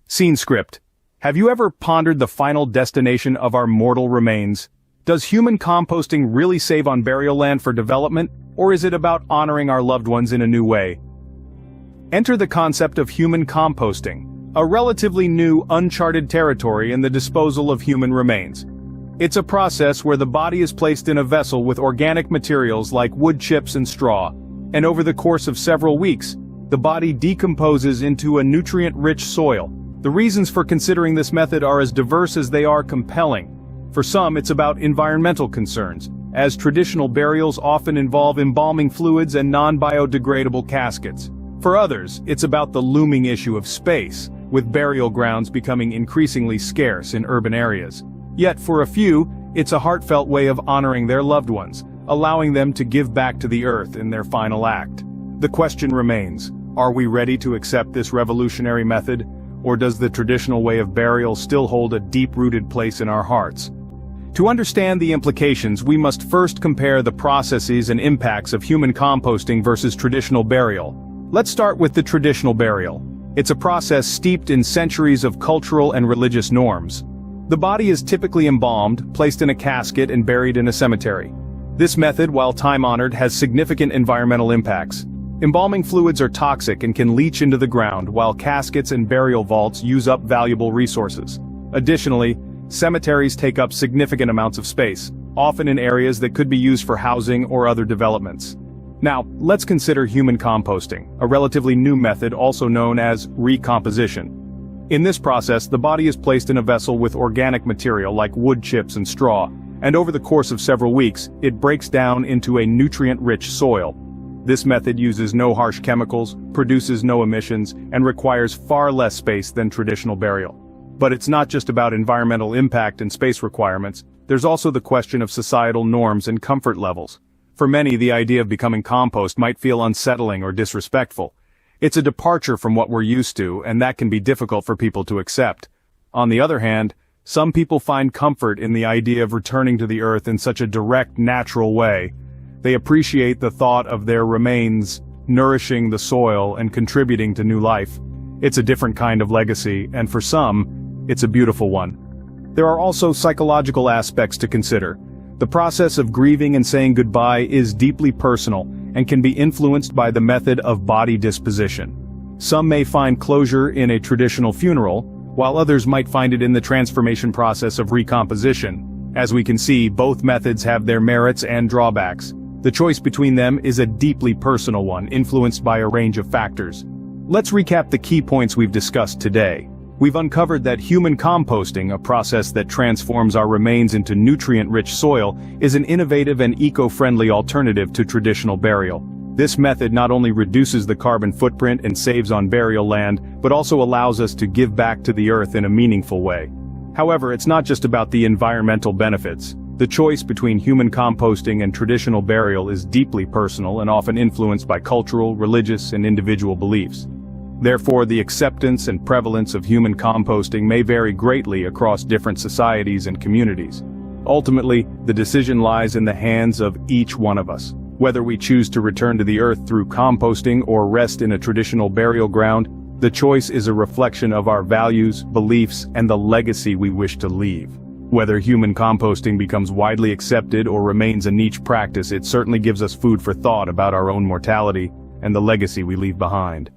Scene script. Have you ever pondered the final destination of our mortal remains? Does human composting really save on burial land for development, or is it about honoring our loved ones in a new way? Enter the concept of human composting, a relatively new, uncharted territory in the disposal of human remains. It's a process where the body is placed in a vessel with organic materials like wood chips and straw, and over the course of several weeks, the body decomposes into a nutrient-rich soil. The reasons for considering this method are as diverse as they are compelling. For some, it's about environmental concerns, as traditional burials often involve embalming fluids and non-biodegradable caskets. For others, it's about the looming issue of space, with burial grounds becoming increasingly scarce in urban areas. Yet for a few, it's a heartfelt way of honoring their loved ones, allowing them to give back to the earth in their final act. The question remains, are we ready to accept this revolutionary method, or does the traditional way of burial still hold a deep-rooted place in our hearts? To understand the implications, we must first compare the processes and impacts of human composting versus traditional burial. Let's start with the traditional burial. It's a process steeped in centuries of cultural and religious norms. The body is typically embalmed, placed in a casket and buried in a cemetery. This method, while time-honored, has significant environmental impacts. Embalming fluids are toxic and can leach into the ground, while caskets and burial vaults use up valuable resources. Additionally, cemeteries take up significant amounts of space, often in areas that could be used for housing or other developments. Now, let's consider human composting, a relatively new method also known as recomposition. In this process, the body is placed in a vessel with organic material like wood chips and straw, and over the course of several weeks, it breaks down into a nutrient-rich soil. This method uses no harsh chemicals, produces no emissions, and requires far less space than traditional burial. But it's not just about environmental impact and space requirements, there's also the question of societal norms and comfort levels. For many, the idea of becoming compost might feel unsettling or disrespectful. It's a departure from what we're used to, and that can be difficult for people to accept. On the other hand, some people find comfort in the idea of returning to the earth in such a direct, natural way. They appreciate the thought of their remains nourishing the soil and contributing to new life. It's a different kind of legacy, and for some, it's a beautiful one. There are also psychological aspects to consider. The process of grieving and saying goodbye is deeply personal and can be influenced by the method of body disposition. Some may find closure in a traditional funeral, while others might find it in the transformation process of recomposition. As we can see, both methods have their merits and drawbacks. The choice between them is a deeply personal one, influenced by a range of factors. Let's recap the key points we've discussed today. We've uncovered that human composting, a process that transforms our remains into nutrient-rich soil, is an innovative and eco-friendly alternative to traditional burial. This method not only reduces the carbon footprint and saves on burial land, but also allows us to give back to the earth in a meaningful way. However, it's not just about the environmental benefits. The choice between human composting and traditional burial is deeply personal and often influenced by cultural, religious, and individual beliefs. Therefore, the acceptance and prevalence of human composting may vary greatly across different societies and communities. Ultimately, the decision lies in the hands of each one of us. Whether we choose to return to the earth through composting or rest in a traditional burial ground, the choice is a reflection of our values, beliefs, and the legacy we wish to leave. Whether human composting becomes widely accepted or remains a niche practice, it certainly gives us food for thought about our own mortality and the legacy we leave behind.